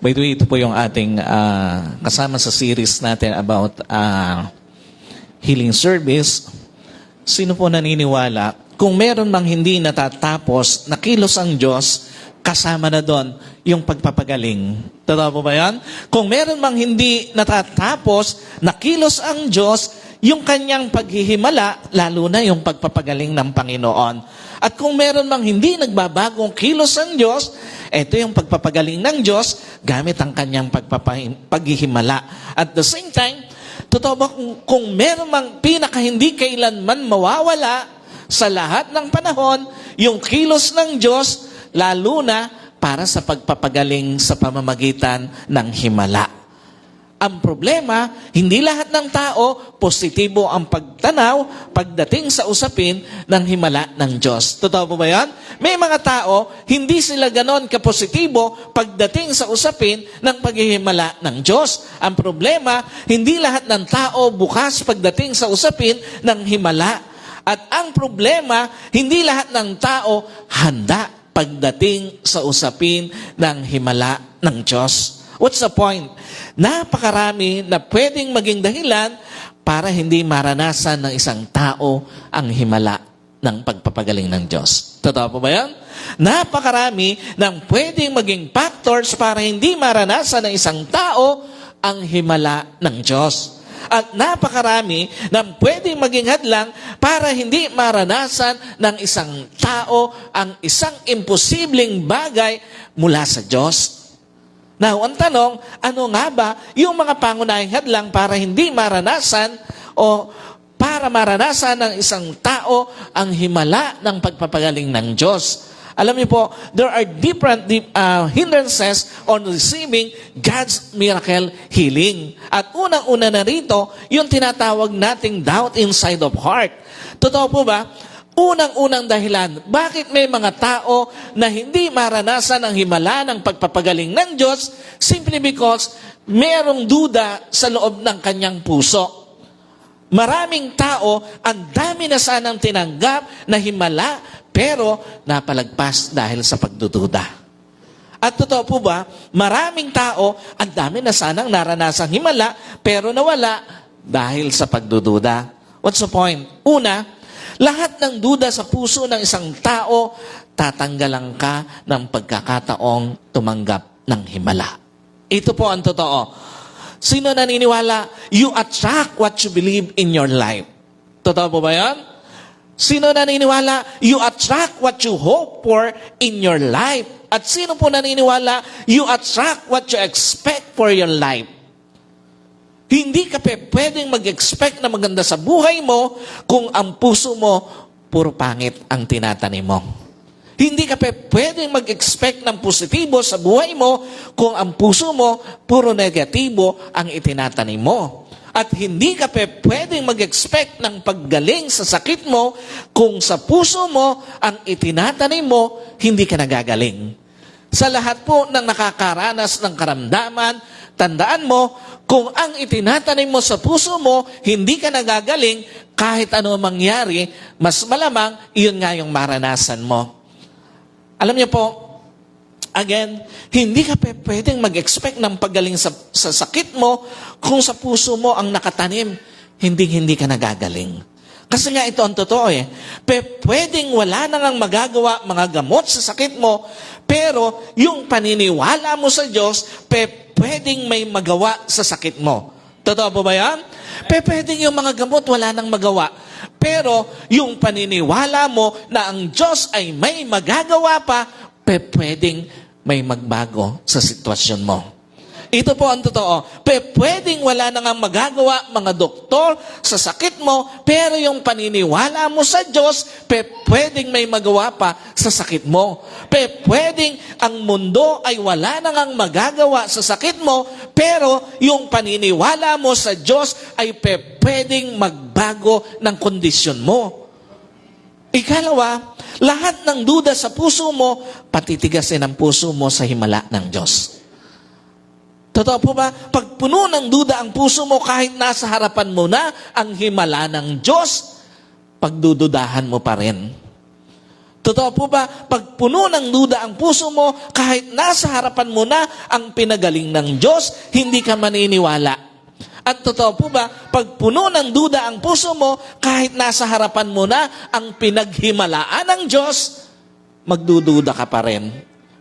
By the way, ito po yung ating kasama sa series natin about healing service. Sino po naniniwala, kung meron mang hindi natatapos na kilos ang Diyos, kasama na doon yung pagpapagaling. Totoo po ba yan? Kung meron mang hindi natatapos na kilos ang Diyos, yung kanyang paghihimala, lalo na yung pagpapagaling ng Panginoon. At kung meron mang hindi nagbabagong kilos ang Diyos, ito yung pagpapagaling ng Diyos gamit ang kanyang paghihimala. At the same time, totoo ba kung meron mang pinaka hindi kailanman mawawala sa lahat ng panahon, yung kilos ng Diyos, lalo na para sa pagpapagaling sa pamamagitan ng himala. Ang problema, hindi lahat ng tao positibo ang pagtanaw pagdating sa usapin ng himala ng Diyos. Totoo po ba yan? May mga tao, hindi sila ganon kapositibo pagdating sa usapin ng paghihimala ng Diyos. Ang problema, hindi lahat ng tao bukas pagdating sa usapin ng himala. At ang problema, hindi lahat ng tao handa pagdating sa usapin ng himala ng Diyos. What's the point? Napakarami na pwedeng maging dahilan para hindi maranasan ng isang tao ang himala ng pagpapagaling ng Diyos. Totoo po ba yan? Napakarami ng pwedeng maging factors para hindi maranasan ng isang tao ang himala ng Diyos. At napakarami ng pwedeng maging hadlang para hindi maranasan ng isang tao ang isang imposibleng bagay mula sa Diyos. Now, ang tanong, ano nga ba yung mga pangunahing hadlang para hindi maranasan o para maranasan ng isang tao ang himala ng pagpapagaling ng Diyos? Alam niyo po, there are different hindrances on receiving God's miracle healing. At unang-una na rito, yung tinatawag nating doubt inside of heart. Totoo po ba? Unang-unang dahilan, bakit may mga tao na hindi maranasan ang himala ng pagpapagaling ng Diyos simply because mayroong duda sa loob ng kanyang puso. Maraming tao, ang dami na sanang tinanggap na himala, pero napalagpas dahil sa pagdududa. At totoo po ba, maraming tao, ang dami na sanang naranasang himala, pero nawala dahil sa pagdududa. What's the point? Una, lahat ng duda sa puso ng isang tao, tatanggalan ka ng pagkakataong tumanggap ng himala. Ito po ang totoo. Sino naniniwala? You attract what you believe in your life. Totoo po ba yan? Sino naniniwala? You attract what you hope for in your life. At sino po naniniwala? You attract what you expect for your life. Hindi ka pwedeng mag-expect na maganda sa buhay mo kung ang puso mo puro pangit ang tinatanim mo. Hindi ka pwedeng mag-expect ng positibo sa buhay mo kung ang puso mo puro negatibo ang itinatanim mo. At hindi ka pwedeng mag-expect ng paggaling sa sakit mo kung sa puso mo ang itinatanim mo, hindi ka nagagaling. Sa lahat po ng nakakaranas ng karamdaman, tandaan mo, kung ang itinatanim mo sa puso mo, hindi ka nagagaling, kahit ano mangyari, mas malamang, iyon nga yung maranasan mo. Alam niyo po, again, hindi ka pwedeng mag-expect ng paggaling sa sakit mo kung sa puso mo ang nakatanim, hindi ka nagagaling. Kasi nga ito ang totoo eh. Pwedeng wala na ngang magagawa mga gamot sa sakit mo, pero yung paniniwala mo sa Diyos, pwedeng may magawa sa sakit mo. Totoo po ba yan? Pwedeng yung mga gamot wala nang magawa. Pero yung paniniwala mo na ang Diyos ay may magagawa pa, pwedeng may magbago sa sitwasyon mo. Ito po ang totoo. Pwedeng wala na nga magagawa mga doktor sa sakit mo, pero yung paniniwala mo sa Diyos, pwedeng may magawa pa sa sakit mo. Pwedeng ang mundo ay wala na nga magagawa sa sakit mo, pero yung paniniwala mo sa Diyos ay pwedeng magbago ng kondisyon mo. Ikalawa, lahat ng duda sa puso mo, patitigasin ang puso mo sa himala ng Diyos. Totoo po ba? Pag puno ng duda ang puso mo, kahit nasa harapan mo na ang himala ng Diyos, pagdududahan mo pa rin. Totoo po ba, pag puno ng duda ang puso mo, kahit nasa harapan mo na ang pinagaling ng Diyos, hindi ka maniniwala. At totoo po ba, pag puno ng duda ang puso mo, kahit nasa harapan mo na ang pinaghimalaan ng Diyos, magdududa ka pa rin.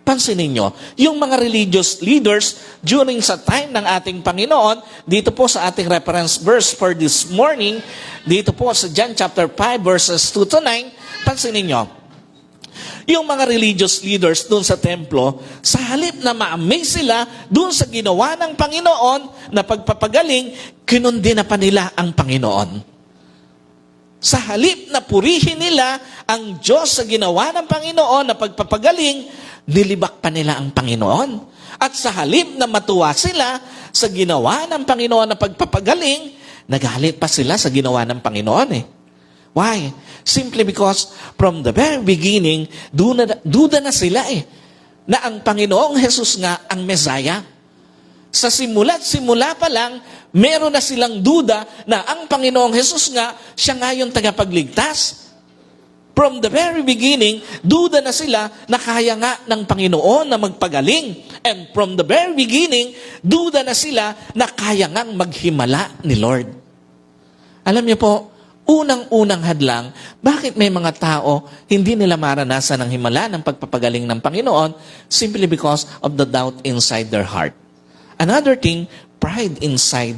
Pansinin nyo, yung mga religious leaders during sa time ng ating Panginoon, dito po sa ating reference verse for this morning, dito po sa John chapter 5 verses 2 to 9, pansinin nyo, yung mga religious leaders doon sa templo, sa halip na ma-amaze sila doon sa ginawa ng Panginoon na pagpapagaling, kinundi na pa nila ang Panginoon. Sa halip na purihin nila ang Diyos sa ginawa ng Panginoon na pagpapagaling, nilibak pa nila ang Panginoon. At sa halip na matuwa sila sa ginawa ng Panginoon na pagpapagaling, nagalit pa sila sa ginawa ng Panginoon eh. Why? Simply because from the very beginning, duda na sila eh, na ang Panginoong Jesus nga ang Messiah. Sa simula pa lang, meron na silang duda na ang Panginoong Jesus nga, siya nga yung tagapagligtas. From the very beginning, duda na sila na kaya nga ng Panginoon na magpagaling. And from the very beginning, duda na sila na kaya nga maghimala ni Lord. Alam niyo po, unang-unang hadlang, bakit may mga tao hindi nila maranasan ang himala ng pagpapagaling ng Panginoon simply because of the doubt inside their heart. Another thing, pride inside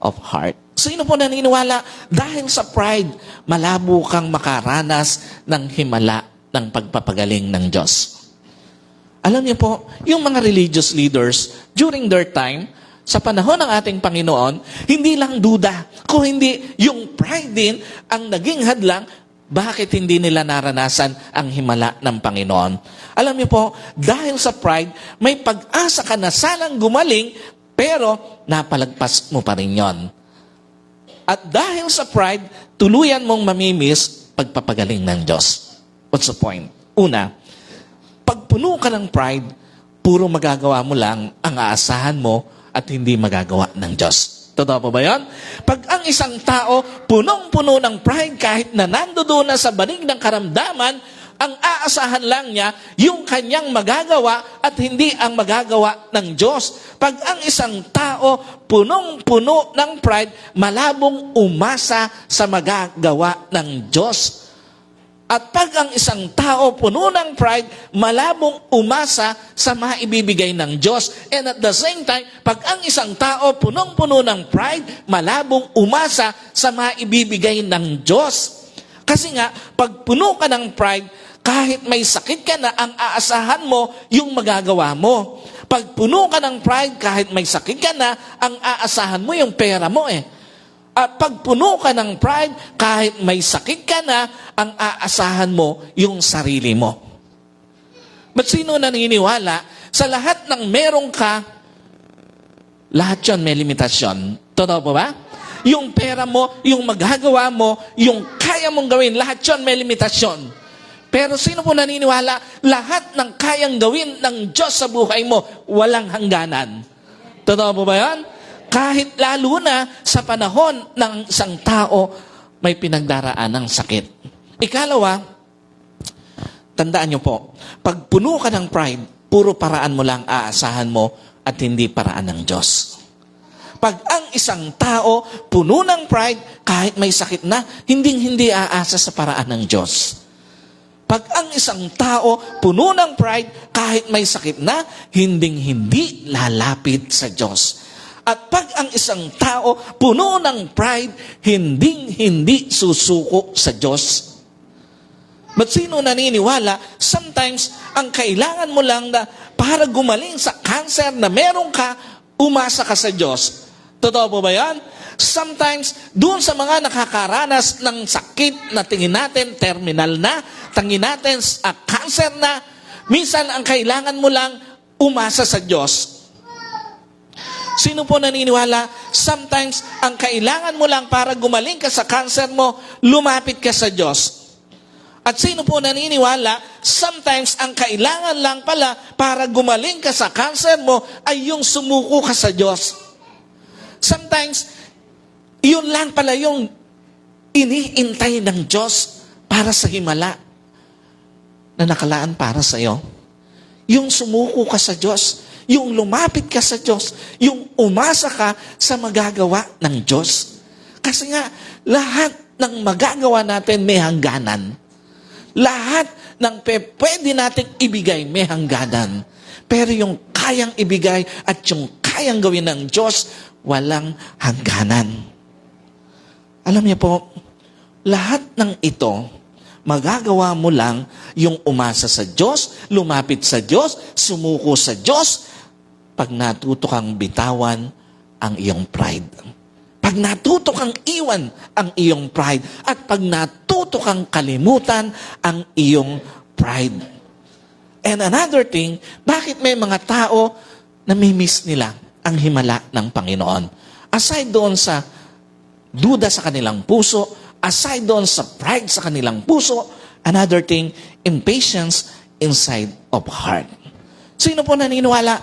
of heart. Sino po naniniwala? Dahil sa pride, malabo kang makaranas ng himala ng pagpapagaling ng Diyos. Alam niyo po, yung mga religious leaders, during their time, sa panahon ng ating Panginoon, hindi lang duda, kung hindi yung pride din ang naging hadlang, bakit hindi nila naranasan ang himala ng Panginoon? Alam niyo po, dahil sa pride, may pag-asa ka na sanang gumaling, pero napalagpas mo pa rin yon. At dahil sa pride, tuluyan mong mamimiss pagpapagaling ng Diyos. What's the point? Una, pag puno ka ng pride, puro magagawa mo lang ang aasahan mo at hindi magagawa ng Diyos. Totoo po ba yan? Pag ang isang tao punong-puno ng pride kahit na nandoon na sa banig ng karamdaman, ang aasahan lang niya yung kanyang magagawa at hindi ang magagawa ng Diyos. Pag ang isang tao punong-puno ng pride, malabong umasa sa magagawa ng Diyos. At pag ang isang tao puno ng pride, malabong umasa sa maibibigay ng Diyos. And at the same time, pag ang isang tao punong-puno ng pride, malabong umasa sa maibibigay ng Diyos. Kasi nga, pag puno ka ng pride, kahit may sakit ka na, ang aasahan mo yung magagawa mo. Pag puno ka ng pride, kahit may sakit ka na, ang aasahan mo yung pera mo eh. At pag puno ka ng pride, kahit may sakit ka na, ang aasahan mo yung sarili mo. But sino naniniwala? Sa lahat ng meron ka, lahat yun may limitasyon. Totoo po ba? Yung pera mo, yung magagawa mo, yung kaya mong gawin, lahat yun may limitasyon. Pero sino po naniniwala? Lahat ng kayang gawin ng Diyos sa buhay mo, walang hangganan. Totoo po ba yan? Kahit lalo na sa panahon ng isang tao, may pinagdaraan ng sakit. Ikalawa, tandaan nyo po, pag puno ka ng pride, puro paraan mo lang aasahan mo at hindi paraan ng Diyos. Pag ang isang tao puno ng pride, kahit may sakit na, hindi aasa sa paraan ng Diyos. Pag ang isang tao puno ng pride, kahit may sakit na, hindi lalapit sa Diyos. At pag ang isang tao puno ng pride, hindi susuko sa Diyos. But sino naniniwala? Sometimes, ang kailangan mo lang na para gumaling sa cancer na meron ka, umasa ka sa Diyos. Totoo po ba yan? Sometimes, doon sa mga nakakaranas ng sakit na tingin natin, terminal na, tingin natin cancer na, minsan ang kailangan mo lang umasa sa Diyos. Sino po naniniwala? Sometimes, ang kailangan mo lang para gumaling ka sa cancer mo, lumapit ka sa Diyos. At sino po naniniwala? Sometimes, ang kailangan lang pala para gumaling ka sa cancer mo ay yung sumuko ka sa Diyos. Sometimes, yun lang pala yung iniintay ng Diyos para sa himala. na nakalaan para sa iyo? Yung sumuko ka sa Diyos, yung lumapit ka sa Diyos, yung umasa ka sa magagawa ng Diyos. Kasi nga, lahat ng magagawa natin may hangganan. Lahat ng pwede nating ibigay may hangganan. Pero yung kayang ibigay at yung kayang gawin ng Diyos, walang hangganan. Alam niyo po, lahat ng ito, magagawa mo lang yung umasa sa Diyos, lumapit sa Diyos, sumuko sa Diyos, pag natuto kang bitawan ang iyong pride. Pag natuto kang iwan ang iyong pride, at pag natuto kang kalimutan ang iyong pride. And another thing, bakit may mga tao na miss nila ang himala ng Panginoon? Aside doon sa duda sa kanilang puso, aside doon sa pride sa kanilang puso, another thing, impatience inside of heart. Sino po naniniwala?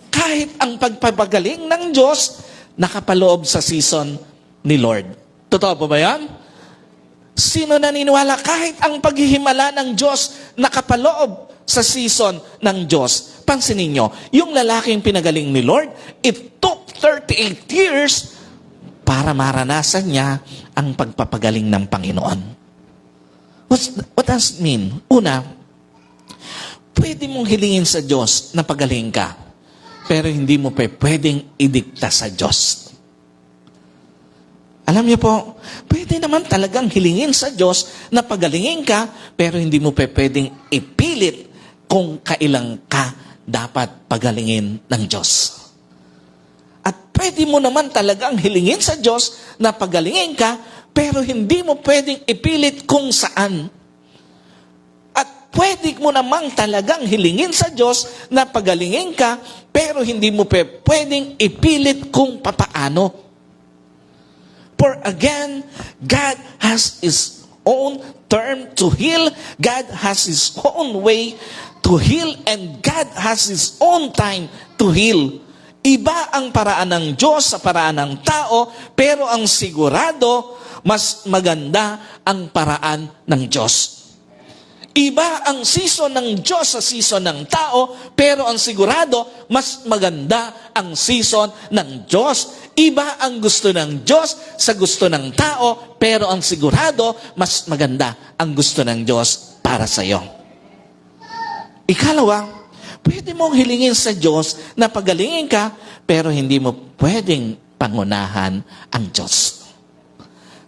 Kahit ang pagpapagaling ng Diyos, nakapaloob sa season ni Lord. Totoo po ba yan? Sino naniniwala? Kahit ang paghihimala ng Diyos, nakapaloob sa season ng Diyos. Pansinin nyo, yung lalaking pinagaling ni Lord, it took 38 years para maranasan niya ang pagpapagaling ng Panginoon. What does it mean? Una, pwede mong hilingin sa Diyos na pagaling ka, pero hindi mo pwedeng idikta sa Diyos. Alam niyo po, pwede naman talagang hilingin sa Diyos na pagalingin ka, pero hindi mo pwedeng ipilit kung kailan ka dapat pagalingin ng Diyos. At pwede mo naman talagang hilingin sa Diyos na pagalingin ka, pero hindi mo pwedeng ipilit kung saan. At pwede mo namang talagang hilingin sa Diyos na pagalingin ka, pero hindi mo pwedeng ipilit kung papaano. For again, God has His own term to heal. God has His own way to heal. And God has His own time to heal. Iba ang paraan ng Diyos sa paraan ng tao, pero ang sigurado, mas maganda ang paraan ng Diyos. Iba ang season ng Diyos sa season ng tao, pero ang sigurado, mas maganda ang season ng Diyos. Iba ang gusto ng Diyos sa gusto ng tao, pero ang sigurado, mas maganda ang gusto ng Diyos para sa iyo. Ikalawa, pwede mong hilingin sa Diyos na pagalingin ka, pero hindi mo pwedeng pangunahan ang Diyos.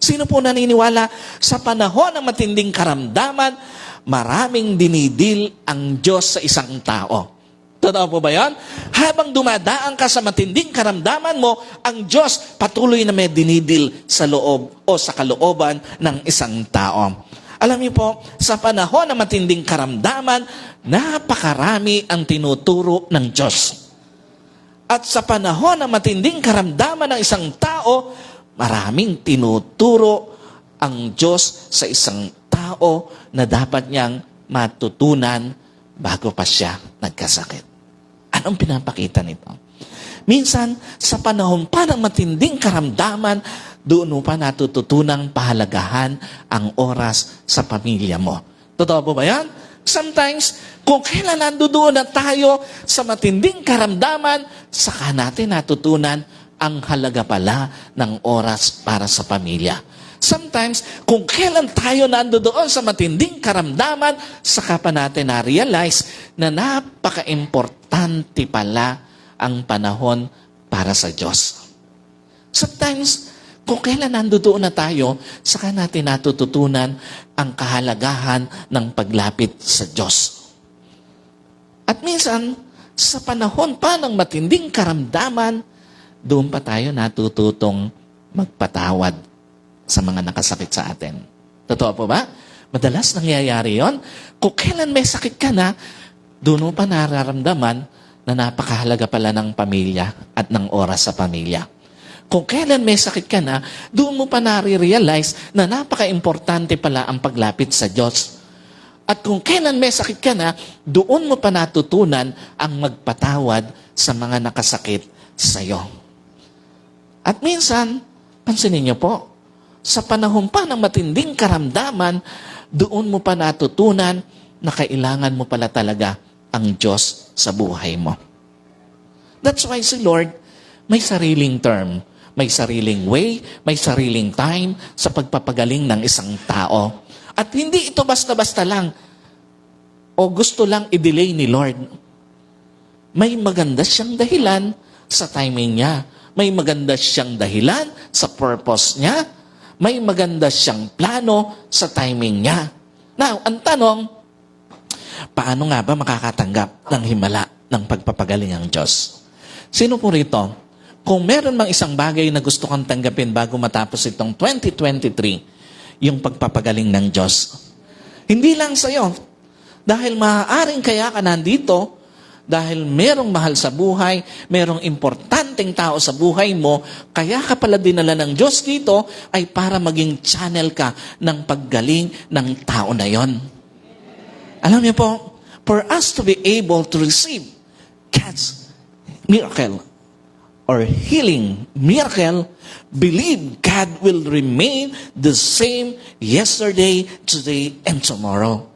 Sino po naniniwala sa panahon ng matinding karamdaman, maraming dinidil ang Diyos sa isang tao? Totoo po ba yan? Habang dumadaan ka sa matinding karamdaman mo, ang Diyos patuloy na may dinidil sa loob o sa kalooban ng isang tao. Alam niyo po, sa panahon ng matinding karamdaman, napakarami ang tinuturo ng Diyos. At sa panahon ng matinding karamdaman ng isang tao, maraming tinuturo ang Diyos sa isang tao na dapat niyang matutunan bago pa siya nagkasakit. Anong pinapakita nito? Minsan, sa panahon pa ng matinding karamdaman, doon mo pa natututunang pahalagahan ang oras sa pamilya mo. Totoo po ba yan? Sometimes, kung kailan nandoon na tayo sa matinding karamdaman, saka natin natutunan ang halaga pala ng oras para sa pamilya. Sometimes, kung kailan tayo nandoon sa matinding karamdaman, saka pa natin na-realize na napaka-importante pala ang panahon para sa Diyos. Sometimes, kung kailan nandoon na tayo, saka natin natututunan ang kahalagahan ng paglapit sa Diyos. At minsan, sa panahon pa ng matinding karamdaman, doon pa tayo natututong magpatawad sa mga nakasakit sa atin. Totoo po ba? Madalas nangyayari yon. Kung kailan may sakit ka na, doon mo pa nararamdaman na napakahalaga pala ng pamilya at ng oras sa pamilya. Kung kailan may sakit ka na, doon mo pa nare-realize na napaka-importante pala ang paglapit sa Diyos. At kung kailan may sakit ka na, doon mo pa natutunan ang magpatawad sa mga nakasakit sa iyo. At minsan, pansinin niyo po, sa panahon pa ng matinding karamdaman, doon mo pa natutunan na kailangan mo pala talaga ang Diyos sa buhay mo. That's why si Lord may sariling term, may sariling way, may sariling time sa pagpapagaling ng isang tao. At hindi ito basta-basta lang o gusto lang i-delay ni Lord. May maganda siyang dahilan sa timing niya. May maganda siyang dahilan sa purpose niya. May maganda siyang plano sa timing niya. Now, ang tanong, paano nga ba makakatanggap ng himala ng pagpapagaling ang Diyos? Sino po rito? Kung meron mang isang bagay na gusto kang tanggapin bago matapos itong 2023, yung pagpapagaling ng Diyos. Hindi lang sa'yo. Dahil maaaring kaya ka nandito, dahil merong mahal sa buhay, merong importanteng tao sa buhay mo, kaya ka pala dinala ng Diyos dito ay para maging channel ka ng paggaling ng tao na yon. Alam niyo po, for us to be able to receive God's miracle or healing miracle, believe God will remain the same yesterday, today, and tomorrow.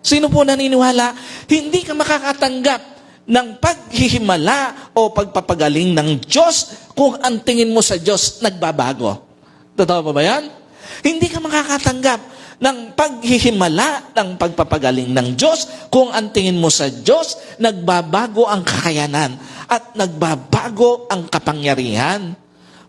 Sino po naniniwala? Hindi ka makakatanggap ng paghihimala o pagpapagaling ng Diyos kung ang tingin mo sa Diyos nagbabago. Totoo ba yan? Hindi ka makakatanggap ng paghihimala ng pagpapagaling ng Diyos kung ang tingin mo sa Diyos nagbabago ang kakayanan at nagbabago ang kapangyarihan.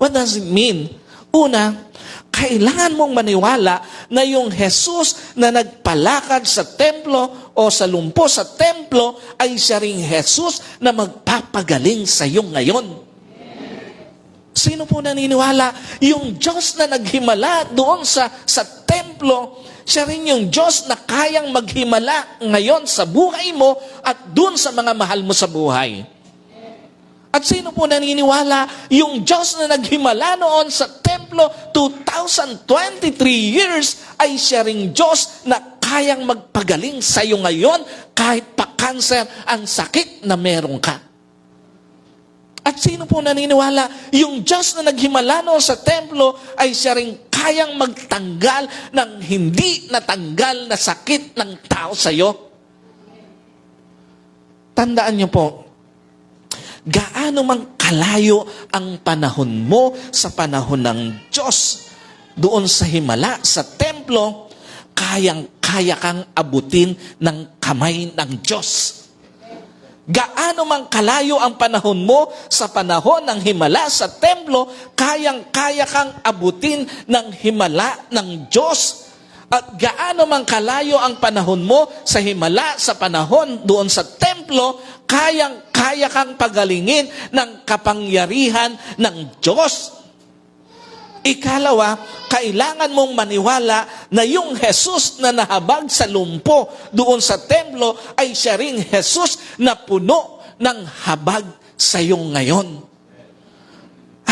What does it mean? Una, kailangan mong maniwala na yung Jesus na nagpalakad sa templo o sa lumpo sa templo ay siya ring Jesus na magpapagaling sa iyo ngayon. Sino po naniniwala? Yung Diyos na naghimala doon sa templo, siya rin yung Diyos na kayang maghimala ngayon sa buhay mo at doon sa mga mahal mo sa buhay. At sino po naniniwala? Yung Diyos na naghimala noon sa templo 2023 years ay siya ring Diyos na kayang magpagaling sa iyo ngayon kahit pa cancer ang sakit na meron ka. At sino po naniniwala? Yung Diyos na naghimala noon sa templo ay siya ring kayang magtanggal ng hindi natanggal na sakit ng tao sa iyo. Tandaan niyo po, gaano mang kalayo ang panahon mo sa panahon ng Diyos doon sa himala, sa templo, kayang-kaya kang abutin ng kamay ng Diyos. Gaano mang kalayo ang panahon mo sa panahon ng himala sa templo, kayang-kaya kang abutin ng himala ng Diyos. At gaano mang kalayo ang panahon mo sa himala sa panahon doon sa templo, kayang-kaya kang pagalingin ng kapangyarihan ng Diyos. Ikalawa, kailangan mong maniwala na yung Jesus na nahabag sa lumpo doon sa templo ay siya ring Jesus na puno ng habag sa iyo ngayon.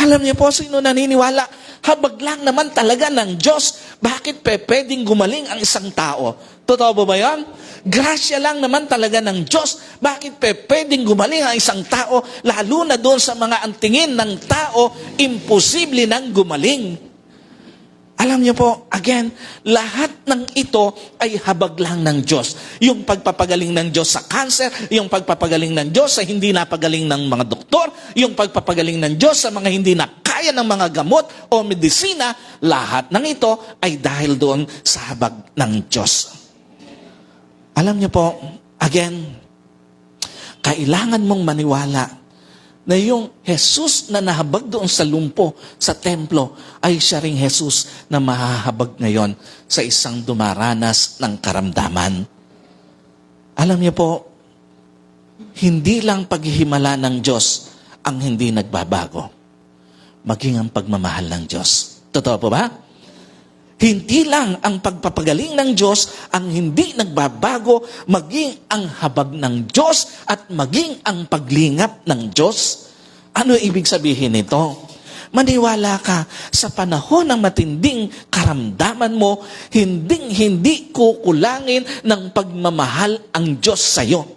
Alam niyo po, sino naniniwala? Habag lang naman talaga ng Diyos. Bakit pwedeng gumaling ang isang tao? Totoo ba yan? Grasya lang naman talaga ng Diyos. Bakit pwedeng gumaling ang isang tao? Lalo na doon sa mga antingin ng tao, imposible nang gumaling. Alam niyo po, again, lahat ng ito ay habag lang ng Diyos. Yung pagpapagaling ng Diyos sa cancer, yung pagpapagaling ng Diyos sa hindi napagaling ng mga doktor, yung pagpapagaling ng Diyos sa mga hindi na kaya ng mga gamot o medisina, lahat ng ito ay dahil doon sa habag ng Diyos. Alam niyo po, again, kailangan mong maniwala na yung Jesus na nahabag doon sa lumpo, sa templo, ay siya ring Jesus na mahahabag ngayon sa isang dumaranas ng karamdaman. Alam niyo po, hindi lang paghihimala ng Diyos ang hindi nagbabago, maging ang pagmamahal ng Diyos. Totoo po ba? Hindi lang ang pagpapagaling ng Diyos ang hindi nagbabago, maging ang habag ng Diyos at maging ang paglingap ng Diyos. Ano ibig sabihin nito? Maniwala ka sa panahon ng matinding karamdaman mo, hindi kukulangin ng pagmamahal ang Diyos sa iyo.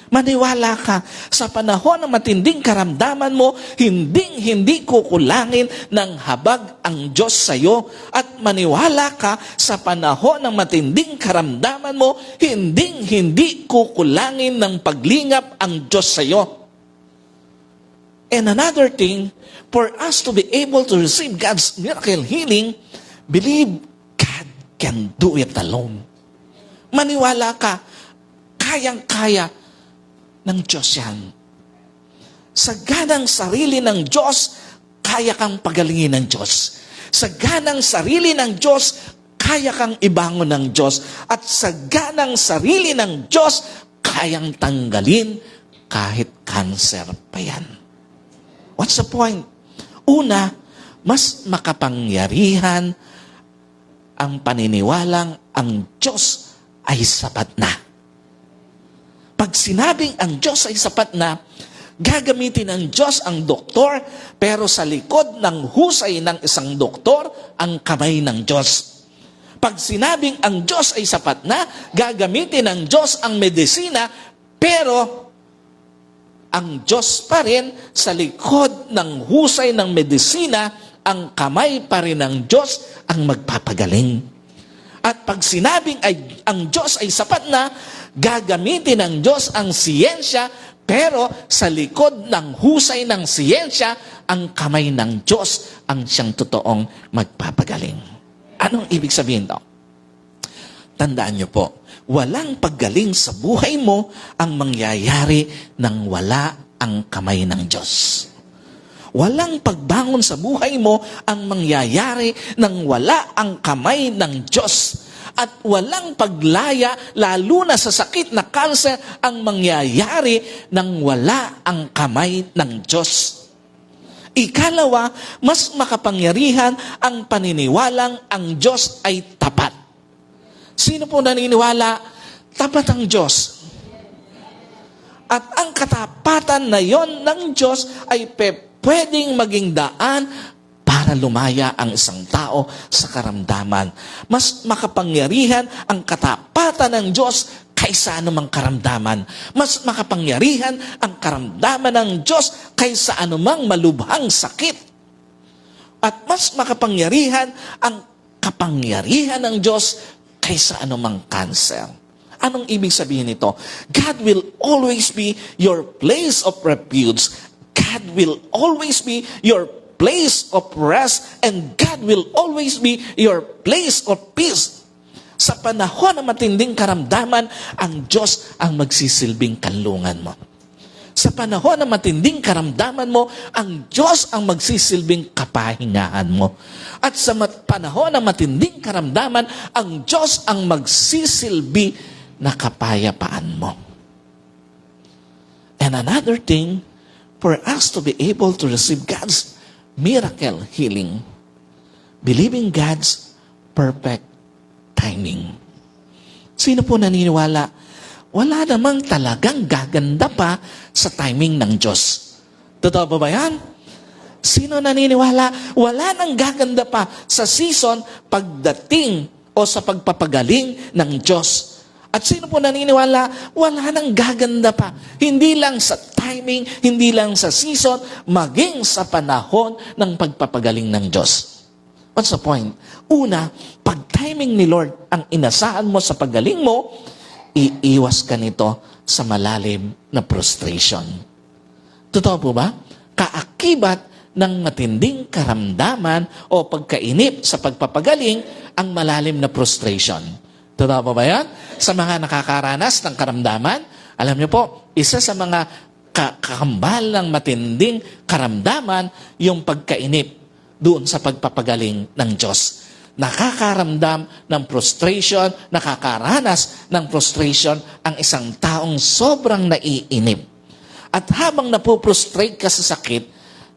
Maniwala ka, sa panahon ng matinding karamdaman mo, hindi kukulangin ng habag ang Diyos sa iyo. At maniwala ka, sa panahon ng matinding karamdaman mo, hindi kukulangin ng paglingap ang Diyos sa iyo. And another thing, for us to be able to receive God's miracle healing, believe God can do it alone. Maniwala ka, kayang-kaya ng Diyos yan. Sa ganang sarili ng Diyos, kaya kang pagalingin ng Diyos. Sa ganang sarili ng Diyos, kaya kang ibangon ng Diyos. At sa ganang sarili ng Diyos, kayang tanggalin kahit cancer pa yan. What's the point? Una, mas makapangyarihan ang paniniwalang ang Diyos ay sapat na. Pag sinabing ang Diyos ay sapat na, gagamitin ng Diyos ang doktor, pero sa likod ng husay ng isang doktor, ang kamay ng Diyos. Pag sinabing ang Diyos ay sapat na, gagamitin ng Diyos ang medisina, pero ang Diyos pa rin sa likod ng husay ng medisina, ang kamay pa rin ng Diyos ang magpapagaling. At pag sinabing ang Diyos ay sapat na, gagamitin ng Diyos ang siyensya, pero sa likod ng husay ng siyensya, ang kamay ng Diyos ang siyang totoong magpapagaling. Anong ibig sabihin to? Tandaan niyo po, walang paggaling sa buhay mo ang mangyayari nang wala ang kamay ng Diyos. Walang pagbangon sa buhay mo ang mangyayari nang wala ang kamay ng Diyos. At walang paglaya, lalo na sa sakit na kanser, ang mangyayari nang wala ang kamay ng Diyos. Ikalawa, mas makapangyarihan ang paniniwalang ang Diyos ay tapat. Sino po naniniwala? Tapat ang Diyos. At ang katapatan na yon ng Diyos ay pwedeng maging daan para lumaya ang isang tao sa karamdaman. Mas makapangyarihan ang katapatan ng Diyos kaysa anumang karamdaman. Mas makapangyarihan ang karamdaman ng Diyos kaysa anumang malubhang sakit. At mas makapangyarihan ang kapangyarihan ng Diyos kaysa anumang cancer. Anong ibig sabihin nito? God will always be your place of refuge. God will always be your place of rest. And God will always be your place of peace. Sa panahon ng matinding karamdaman, ang Diyos ang magsisilbing kanlungan mo. Sa panahon ng matinding karamdaman mo, ang Diyos ang magsisilbing kapahingahan mo. At sa panahon ng matinding karamdaman, ang Diyos ang magsisilbi na kapayapaan mo. And another thing, for us to be able to receive God's miracle healing, believing God's perfect timing. Sino po naniniwala? Wala namang talagang gaganda pa sa timing ng Diyos. Totoo ba yan? Sino naniniwala? Wala nang gaganda pa sa season pagdating o sa pagpapagaling ng Diyos. At sino po naniniwala? Wala nang gaganda pa. Hindi lang sa timing, hindi lang sa season, maging sa panahon ng pagpapagaling ng Diyos. What's the point? Una, pag timing ni Lord ang inasahan mo sa paggaling mo, iiwas ka nito sa malalim na frustration. Totoo po ba? Kaakibat ng matinding karamdaman o pagkainip sa pagpapagaling ang malalim na frustration. Totoo po ba yan? Sa mga nakakaranas ng karamdaman, alam niyo po, isa sa mga kakambal ng matinding karamdaman yung pagkainip doon sa pagpapagaling ng Diyos. Nakakaramdam ng frustration, nakakaranas ng frustration ang isang taong sobrang naiinip. At habang napuprostrate ka sa sakit,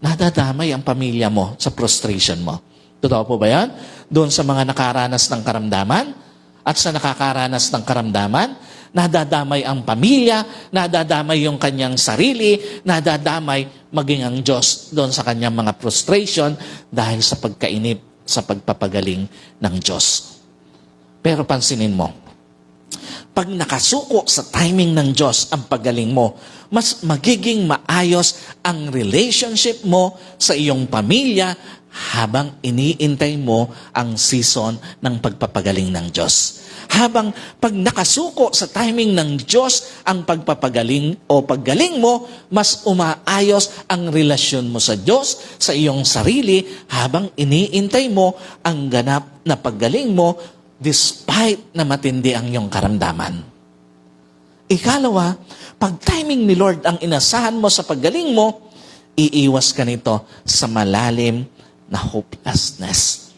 nadadamay ang pamilya mo sa frustration mo. Totoo po ba yan? Doon sa mga nakaranas ng karamdaman at sa nakakaranas ng karamdaman, nadadamay ang pamilya, nadadamay yung kanyang sarili, nadadamay maging ang Diyos doon sa kanyang mga frustration dahil sa pagkainip sa pagpapagaling ng Diyos. Pero pansinin mo, pag nakasuko sa timing ng Diyos ang paggaling mo, mas magiging maayos ang relationship mo sa iyong pamilya habang iniintay mo ang season ng pagpapagaling ng Diyos. Habang pag nakasuko sa timing ng Diyos ang pagpapagaling o paggaling mo, mas umaayos ang relasyon mo sa Diyos, sa iyong sarili, habang iniintay mo ang ganap na paggaling mo despite na matindi ang iyong karamdaman. Ikalawa, pag timing ni Lord ang inasahan mo sa paggaling mo, iiwas ka nito sa malalim na hopelessness.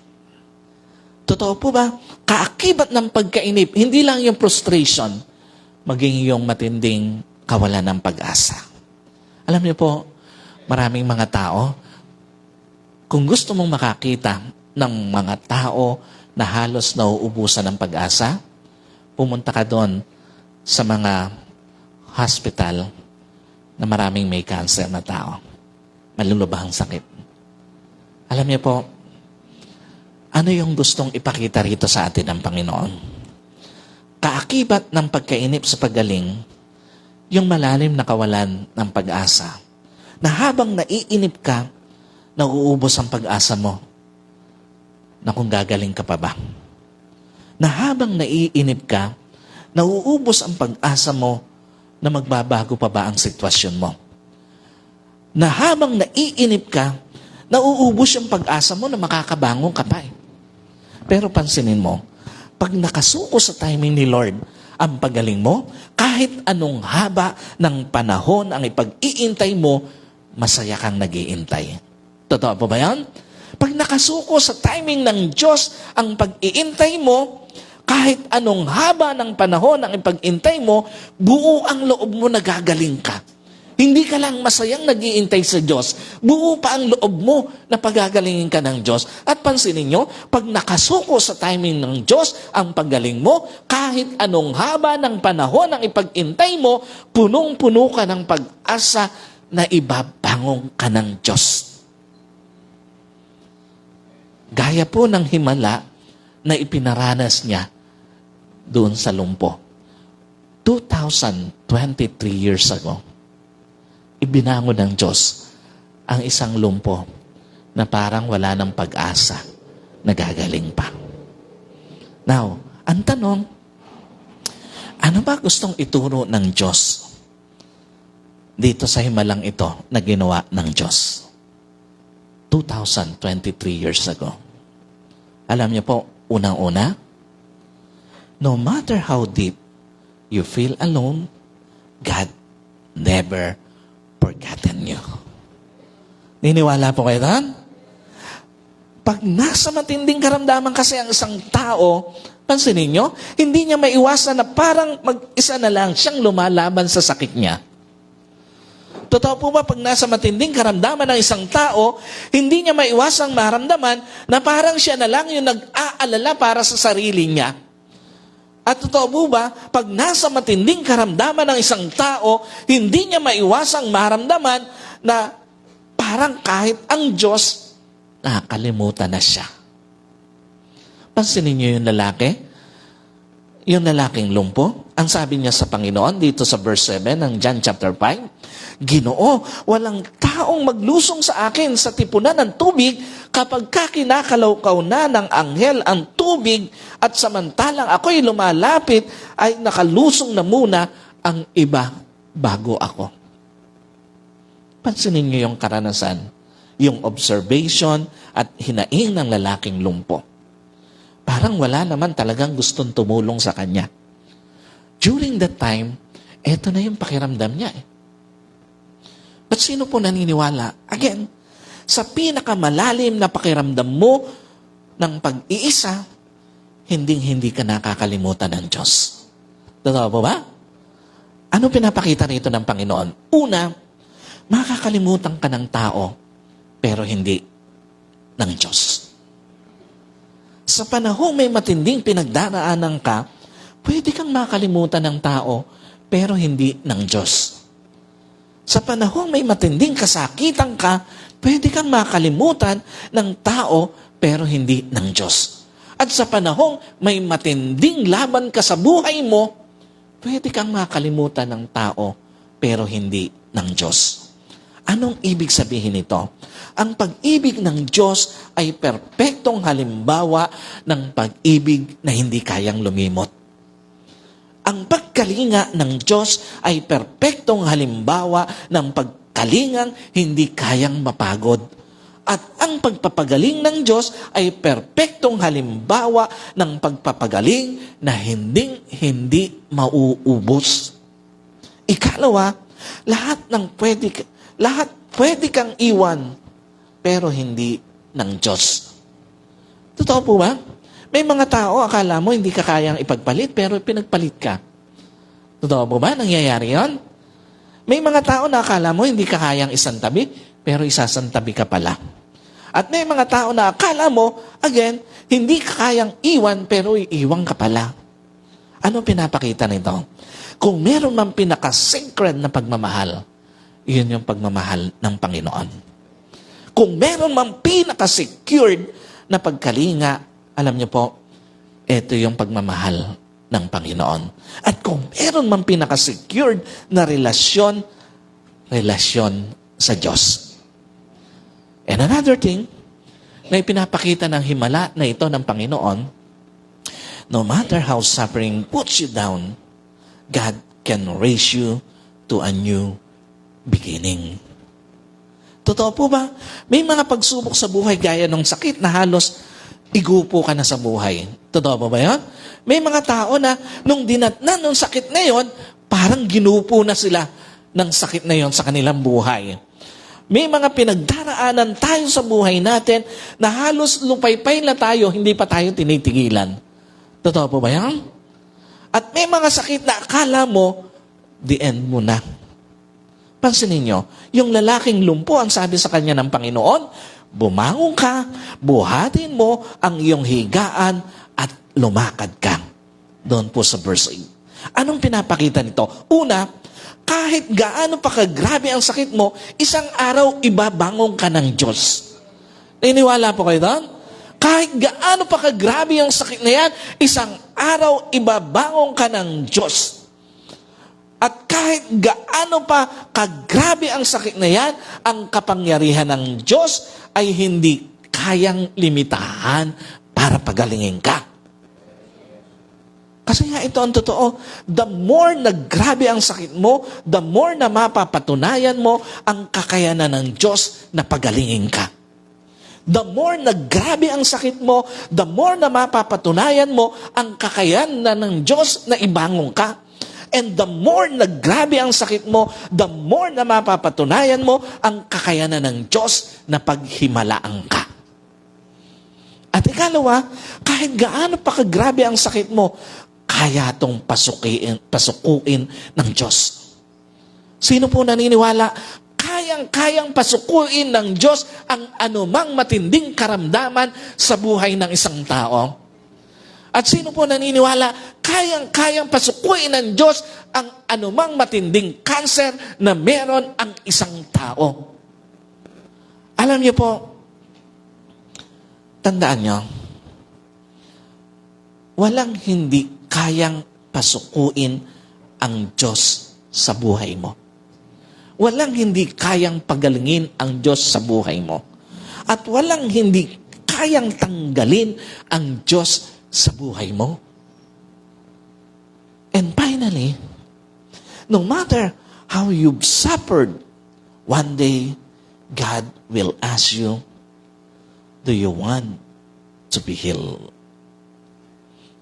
Totoo po ba? Kaakibat ng pagkainip, hindi lang yung frustration, maging yung matinding kawalan ng pag-asa. Alam niyo po, maraming mga tao, kung gusto mong makakita ng mga tao na halos nauubusan ng pag-asa, pumunta ka doon sa mga hospital na maraming may cancer na tao. Malulubhang sakit. Alam niyo po, ano yung gustong ipakita rito sa atin ng Panginoon? Kaakibat ng pagkainip sa paggaling, yung malalim na kawalan ng pag-asa, na habang naiinip ka, nauubos ang pag-asa mo na kung gagaling ka pa ba. Na habang naiinip ka, nauubos ang pag-asa mo na magbabago pa ba ang sitwasyon mo. Na habang naiinip ka, nauubos yung pag-asa mo na makakabangon ka pa eh. Pero pansinin mo, pag nakasuko sa timing ni Lord ang pagaling mo, kahit anong haba ng panahon ang ipag-iintay mo, masaya kang nag-iintay. Totoo po ba yan? Pag nakasuko sa timing ng Diyos ang pag-iintay mo, kahit anong haba ng panahon ang ipag-intay mo, buo ang loob mo na gagaling ka. Hindi ka lang masayang nag-iintay sa Diyos. Buo pa ang loob mo na pagagalingin ka ng Diyos. At pansinin nyo, pag nakasuko sa timing ng Diyos ang paggaling mo, kahit anong haba ng panahon ang ipag-intay mo, punong-puno ka ng pag-asa na ibabangong ka ng Diyos. Gaya po ng himala na ipinaranas niya doon sa lumpo. 2023 years ago, ibinangon ng Diyos ang isang lumpo na parang wala ng pag-asa, nagagaling pa. Now, ang tanong, ano ba gustong ituro ng Diyos dito sa himalang ito na ginawa ng Diyos? 2023 years ago. Alam niyo po, unang-una, no matter how deep you feel alone, God never forgotten you. Niniwala po kayo doon? Pag nasa matinding karamdaman kasi ang isang tao, pansinin nyo, hindi niya maiwasan na parang mag-isa na lang siyang lumalaban sa sakit niya. Totoo po ba, pag nasa matinding karamdaman ng isang tao, hindi niya maiwasang maramdaman na parang siya na lang yung nag-aalala para sa sarili niya. At totoo po ba, pag nasa matinding karamdaman ng isang tao, hindi niya maiwasang maramdaman na parang kahit ang Diyos, nakakalimutan na siya. Pansinin niyo yung lalaki? Yung lalaking lumpo, ang sabi niya sa Panginoon dito sa verse 7 ng John chapter 5, Ginoo, walang taong maglusong sa akin sa tipunan ng tubig kapag kakinakalaw-kaw na ng anghel ang tubig at samantalang ako'y lumalapit ay nakalusong na muna ang iba bago ako. Pansinin niyo yung karanasan, yung observation at hinaing ng lalaking lumpo. Parang wala naman talagang gustong tumulong sa kanya. During that time, eto na yung pakiramdam niya eh. But sino po naniniwala? Again, sa pinakamalalim na pakiramdam mo ng pag-iisa, hindi ka nakakalimutan ng Diyos. Totoo po ba? Ano pinapakita rito ng Panginoon? Una, makakalimutan ka ng tao, pero hindi ng Diyos. Sa panahong may matinding pinagdaraanan ka, pwede kang makalimutan ng tao, pero hindi ng Diyos. Sa panahong may matinding kasakitan ka, pwede kang makalimutan ng tao, pero hindi ng Diyos. At sa panahong may matinding laban ka sa buhay mo, pwede kang makalimutan ng tao, pero hindi ng Diyos. Anong ibig sabihin nito? Ang pag-ibig ng Diyos ay perpektong halimbawa ng pag-ibig na hindi kayang lumimot. Ang pagkalinga ng Diyos ay perpektong halimbawa ng pagkalingang hindi kayang mapagod. At ang pagpapagaling ng Diyos ay perpektong halimbawa ng pagpapagaling na hindi mauubos. Ikalawa, lahat pwede kang iwan, pero hindi ng Diyos. Totoo po ba? May mga tao, akala mo hindi ka kayang ipagpalit, pero pinagpalit ka. Totoo po ba? Nangyayari yon? May mga tao na akala mo hindi ka kayang isantabi, pero isasantabi ka pala. At may mga tao na akala mo, again, hindi ka kayang iwan, pero iiwan ka pala. Ano pinapakita nito? Kung meron man pinaka-sacred na pagmamahal, yun yung pagmamahal ng Panginoon. Kung meron man pinaka-secured na pagkalinga, alam niyo po, ito yung pagmamahal ng Panginoon. At kung meron man pinaka-secured na relasyon sa Diyos. And another thing, na ipinapakita ng himala na ito ng Panginoon, no matter how suffering puts you down, God can raise you to a new beginning. Totoo po ba? May mga pagsubok sa buhay gaya ng sakit na halos igupo ka na sa buhay. Totoo po ba yun? May mga tao na nung dinatnan ng sakit na yon, parang ginupo na sila ng sakit na yon sa kanilang buhay. May mga pinagdaraanan tayo sa buhay natin na halos lupaypay na tayo, hindi pa tayo tinitigilan. Totoo po ba yan? At may mga sakit na akala mo, the end mo na. Pansinin nyo, yung lalaking lumpo, ang sabi sa kanya ng Panginoon, bumangon ka, buhatin mo ang iyong higaan at lumakad ka. Doon po sa verse 8. Anong pinapakita nito? Una, kahit gaano pa kagrabe ang sakit mo, isang araw ibabangon ka ng Diyos. Naniniwala po kayo doon? Kahit gaano pa kagrabe ang sakit na yan, isang araw ibabangon ka ng Diyos. At kahit gaano pa kagrabe ang sakit na yan, ang kapangyarihan ng Diyos ay hindi kayang limitahan para pagalingin ka. Kasi nga ito ang totoo, the more na grabe ang sakit mo, the more na mapapatunayan mo ang kakayanan ng Diyos na pagalingin ka. The more na grabe ang sakit mo, the more na mapapatunayan mo ang kakayanan ng Diyos na ibangon ka. And the more na grabe ang sakit mo, the more na mapapatunayan mo ang kakayanan ng Diyos na paghimalaan ka. At ikalawa, kahit gaano pa kagrabe ang sakit mo, kaya itong pasukuin ng Diyos. Sino po naniniwala? Kayang pasukuin ng Diyos ang anumang matinding karamdaman sa buhay ng isang tao. At sino po naniniwala, kayang pasukuin ng Diyos ang anumang matinding cancer na meron ang isang tao. Alam niyo po, tandaan niyo, walang hindi kayang pasukuin ang Diyos sa buhay mo. Walang hindi kayang pagalingin ang Diyos sa buhay mo. At walang hindi kayang tanggalin ang Diyos sa buhay mo. And finally, no matter how you've suffered, one day, God will ask you, do you want to be healed?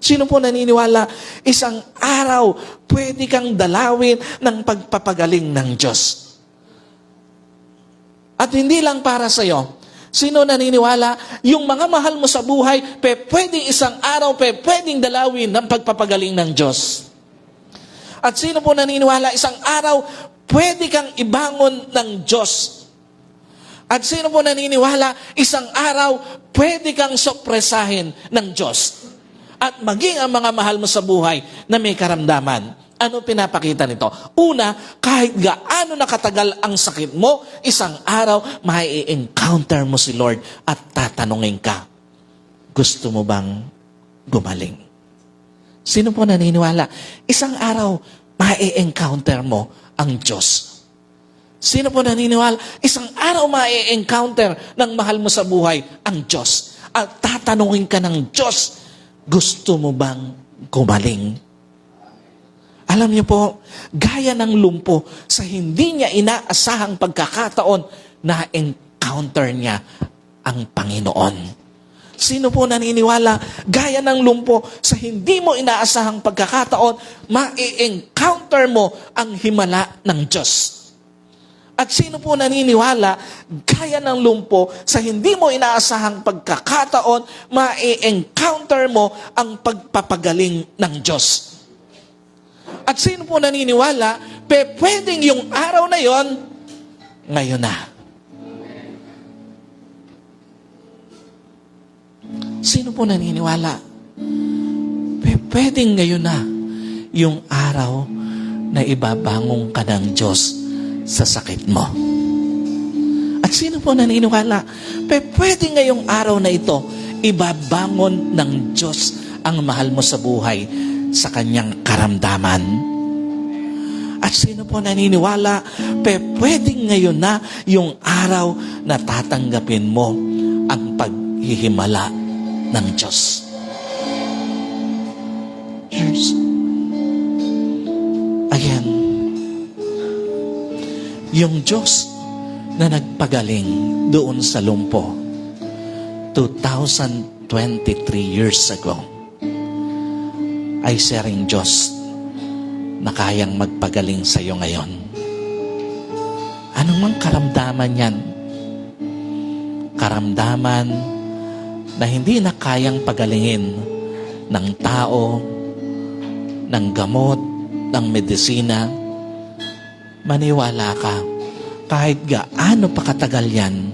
Sino po naniniwala, isang araw, pwede kang dalawin ng pagpapagaling ng Diyos? At hindi lang para sa'yo. Sino naniniwala, yung mga mahal mo sa buhay, pwedeng isang araw, pwedeng dalawin ng pagpapagaling ng Diyos. At sino po naniniwala, isang araw, pwede kang ibangon ng Diyos. At sino po naniniwala, isang araw, pwede kang sorpresahin ng Diyos. At maging ang mga mahal mo sa buhay na may karamdaman. Ano pinapakita nito? Una, kahit gaano nakatagal ang sakit mo, isang araw, mai-encounter mo si Lord at tatanungin ka, gusto mo bang gumaling? Sino po naniniwala? Isang araw, ma-encounter mo ang Diyos. Sino po naniniwala? Isang araw ma-encounter ng mahal mo sa buhay ang Diyos. At tatanungin ka ng Diyos, gusto mo bang gumaling? Alam niyo po, gaya ng lumpo, sa hindi niya inaasahang pagkakataon, na-encounter niya ang Panginoon. Sino po naniniwala, gaya ng lumpo, sa hindi mo inaasahang pagkakataon, ma-encounter mo ang himala ng Diyos. At sino po naniniwala, gaya ng lumpo, sa hindi mo inaasahang pagkakataon, ma-encounter mo ang pagpapagaling ng Diyos. At sino po naniniwala, pwedeng yung araw na yon, ngayon na. Sino po naniniwala? Pwedeng ngayon na yung araw na ibabangon ka ng Diyos sa sakit mo. At sino po naniniwala? Pwedeng ngayong araw na ito, ibabangon ng Diyos ang mahal mo sa buhay sa kanyang karamdaman. At sino po naniniwala? Pwedeng ngayon na yung araw na tatanggapin mo ang paghihimala ng Diyos. Cheers. Again, yung Diyos na nagpagaling doon sa lumpo 2023 years ago ay siya ring Diyos na kayang magpagaling sa iyo ngayon. Anong mang karamdaman yan? Karamdaman na hindi na kayang pagalingin ng tao, ng gamot, ng medisina, maniwala ka, kahit gaano pa katagal yan,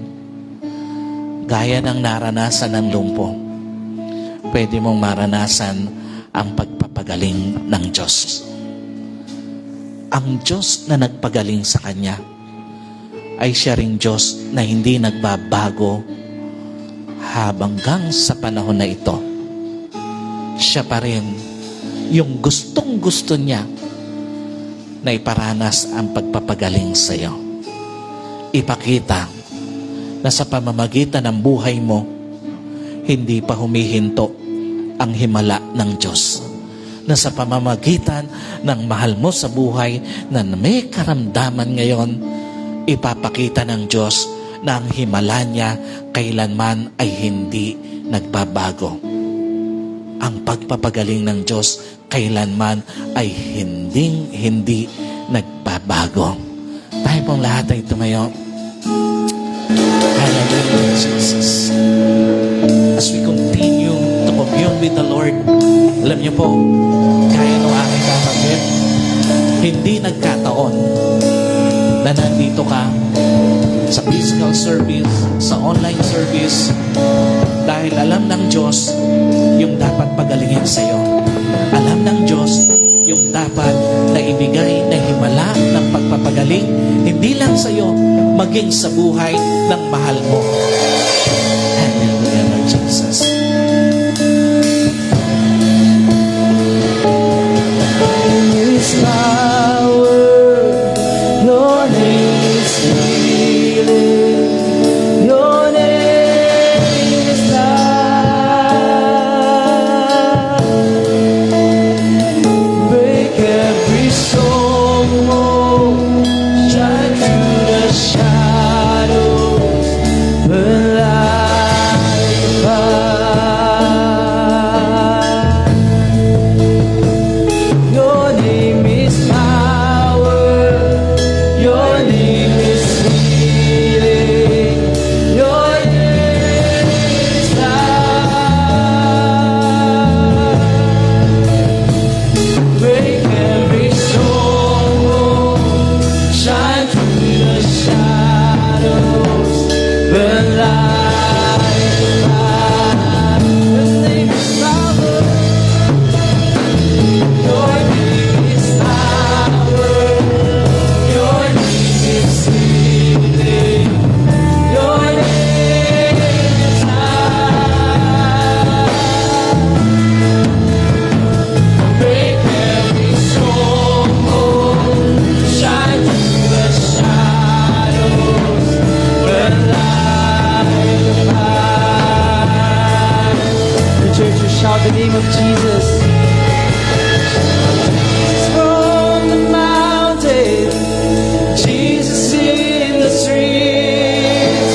gaya ng naranasan ng lumpo, pwede mong maranasan ang pagpapagaling ng Diyos. Ang Diyos na nagpagaling sa Kanya ay siya ring Diyos na hindi nagbabago habanggang sa panahon na ito. Siya pa rin yung gustong-gusto niya na iparanas ang pagpapagaling sa iyo. Ipakita na sa pamamagitan ng buhay mo, hindi pa humihinto ang himala ng Diyos. Na sa pamamagitan ng mahal mo sa buhay na may karamdaman ngayon, ipapakita ng Diyos na ang himala niya kailanman ay hindi nagbabago. Ang pagpapagaling ng Diyos kailanman ay hindi nagbabago. Tayo pong lahat ay tumayo. Hallelujah, Jesus. As we continue to commune with the Lord, alam niyo po, kaya ng aking kapatid, hindi nagkataon na nandito ka sa physical service, sa online service, dahil alam ng Diyos yung dapat pagalingin sa iyo. Alam ng Diyos yung dapat na ibigay na himala ng pagpapagaling, hindi lang sa iyo, maging sa buhay ng mahal mo. Hallelujah, Lord Jesus. His power, your name is healing, your name is life. Break every soul, shine through the shadows, burn like a fire. the name of Jesus. From the mountain, Jesus in the streets,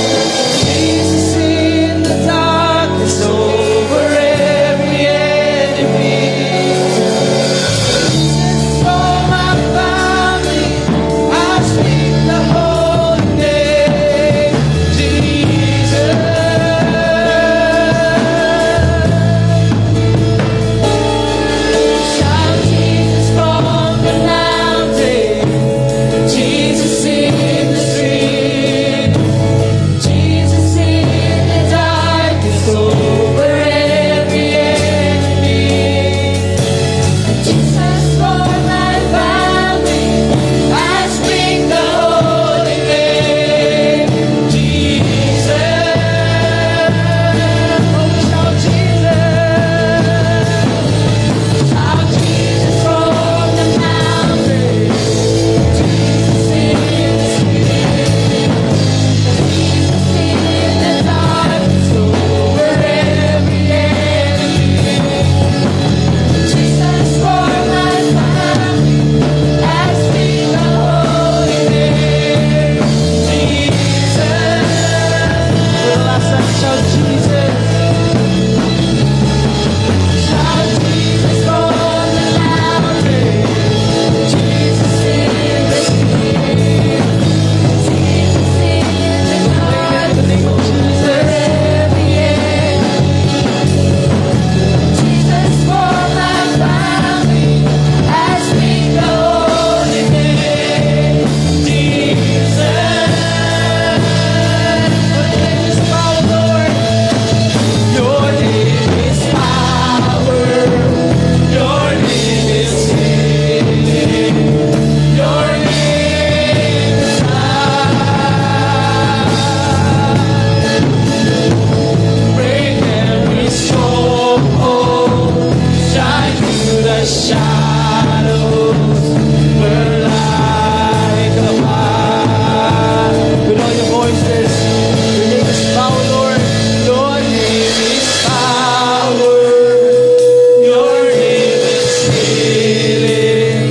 Jesus in the darkness over every enemy. For my family, I speak the holy name, Jesus. Shout Jesus from the mountain, Jesus in the street, Jesus in the darkness over every enemy. Jesus for my family, I speak the holy name, Jesus. Shout Jesus. Shout Jesus from the mountain, Jesus in the street, Jesus in the darkness over every enemy. Jesus for my family, I speak the holy name, Jesus. Last time, shout Jesus. Shout Jesus from the mountain, Jesus in the street, Jesus in the darkness over every enemy. Jesus for my family, I speak the holy name, Jesus. Your name is power, your name is healing, your name is life. Break every stronghold, shine through the shadows, burn like a fire. With all your voices, your name is power, Lord. Your name is power. Your name is healing.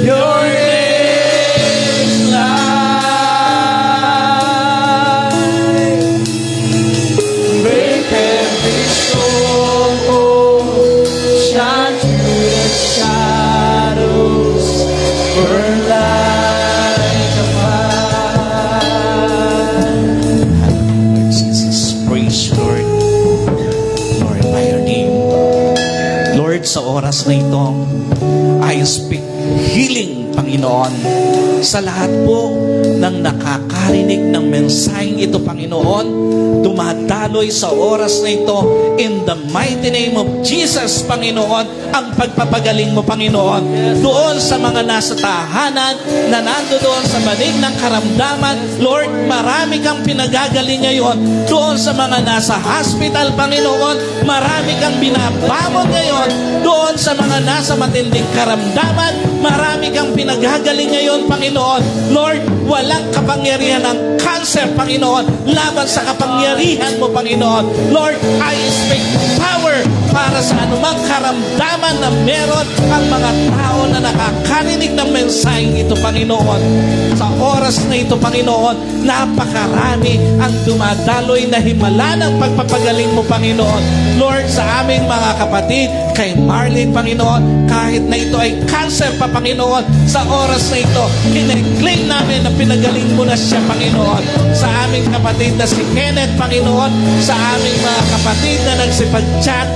Your name is life. Break every stronghold, shine through the shadows, burn like a fire. Lord Jesus, praise you, Lord. Glorify your name. Lord, sa oras na ito, I speak healing, Panginoon, sa lahat po ng nakakarinig ng mensaheng ito, Panginoon, dumadaloy sa oras na ito, in the mighty name of Jesus, Panginoon, ang pagpapagaling mo, Panginoon. Doon sa mga nasa tahanan, na nandoon sa banig ng karamdaman, Lord, marami kang pinagagaling ngayon. Doon sa mga nasa hospital, Panginoon, marami kang binabamon ngayon. Doon sa mga nasa matinding karamdaman, marami kang pinagagaling ngayon, Panginoon. Lord, walang kapangyarihan ng cancer, Panginoon, laban sa kapangyarihan mo, Panginoon. Lord, I speak power para sa anumang karamdaman na meron ang mga tao na nakakarinig ng mensaheng ito, Panginoon. Sa oras na ito, Panginoon, napakarami ang dumadaloy na himala ng pagpapagaling mo, Panginoon. Lord, sa aming mga kapatid, kay Marlene, Panginoon, kahit na ito ay cancer pa, Panginoon, sa oras na ito, kine-claim namin na pinagaling mo na siya, Panginoon. Sa aming kapatid na si Kenneth, Panginoon, sa aming mga kapatid na nagsipag-chat,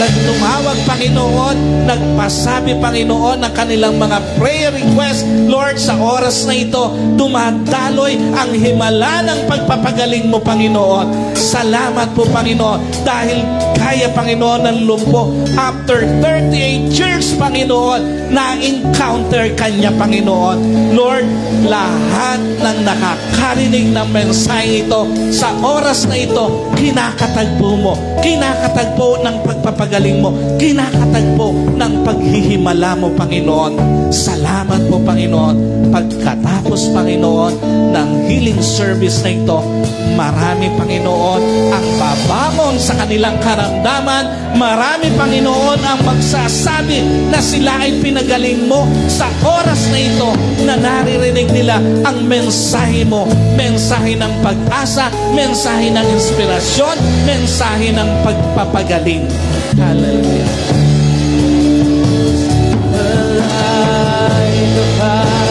nagtumawag, Panginoon, nagpasabi, Panginoon, ng kanilang mga prayer request. Lord, sa oras na ito, dumadaloy ang himala ng pagpapagaling mo, Panginoon. Salamat po, Panginoon, dahil kaya, Panginoon, ng lumpo. After 38 years, Panginoon, na-encounter kanya, Panginoon. Lord, lahat ng nakakarinig ng mensahe ito, sa oras na ito, kinakatagpo mo. Kinakatagpo ng pagpapagaling mo. Kinakatagpo ng paghihimala mo, Panginoon. Salamat po, Panginoon. Pagkatapos pagkatapos, Panginoon, ng healing service na ito, marami, Panginoon, ang babangon sa kanilang karamdaman. Marami, Panginoon, ang magsasabi na sila ay pinagaling mo sa oras na ito na naririnig nila ang mensahe mo. Mensahe ng pag-asa, mensahe ng inspirasyon, mensahe ng pagpapagaling. Hallelujah. Like a fire.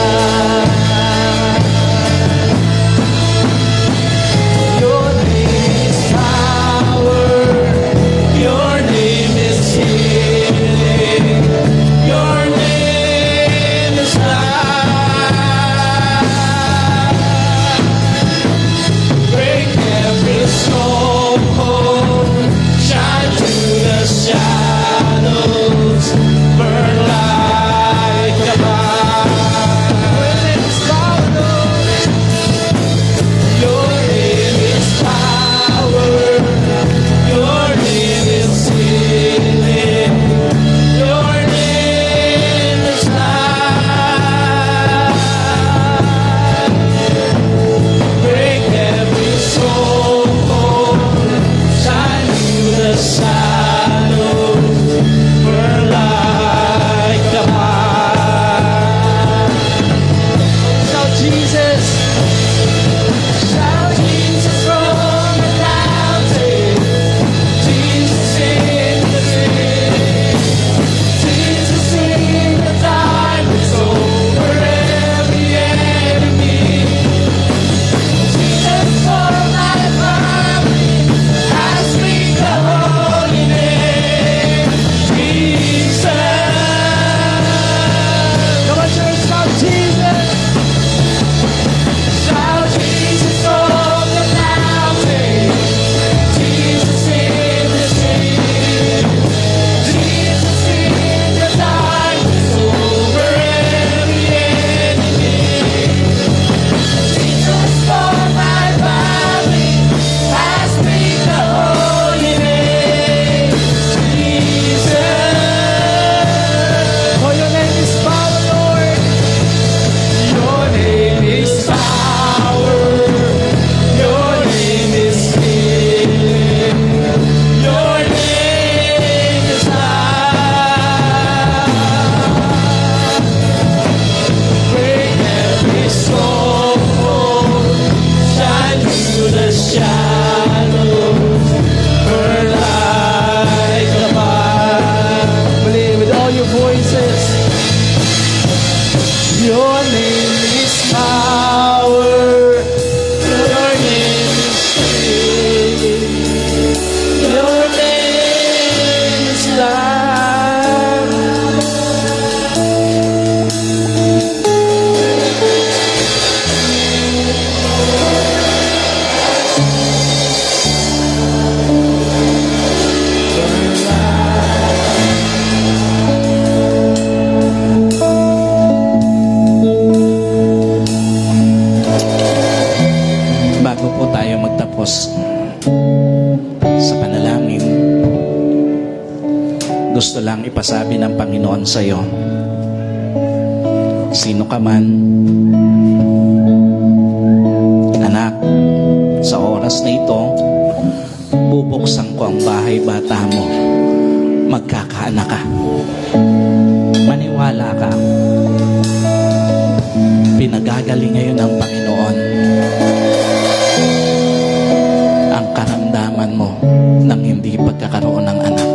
Your name is power. Your name is healing. Your name is life. Break every stronghold. Shine through the shadows. Burn like a fire. Your name is power. Your name is healing. Your name is life. Break every stronghold. Shine through the shadows. Burn like a fire. Shout Jesus. Shout Jesus from the mountain. Jesus in the city. Jesus in the darkness over every enemy. Jesus for my family. I speak the holy name. Jesus. Come on, church, shout Jesus. Shout Jesus from the mountain. Jesus in the street. Jesus in the darkness over every enemy. Jesus for my family. I speak the holy name. Jesus. For your name is power, Lord. Your name is power. Your name is healing. Your name is life. Break every stronghold. Shine through the shadows. Burn like a fire. Believe with all your voices. Your name is power. Your name is healing. Your name is life. Bago po tayo magtapos sa panalangin, gusto lang ipasabi ng Panginoon sa iyo, sino ka man, anak, sa oras na ito, bubuksan ko ang bahay bata mo, magkakaanak ka. Maniwala ka. Pinagagaling ngayon ng Panginoon ang karamdaman mo ng hindi pagkakaroon ng anak.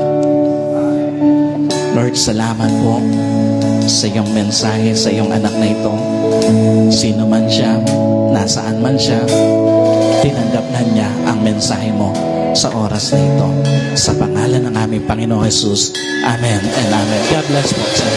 Lord, salamat po sa iyong mensahe sa iyong anak na ito. Sino man siya, nasaan man siya, tinanggap na niya ang mensahe mo sa oras na ito. Sa pangalan ng aming Panginoong Jesus. Amen and Amen. God bless po.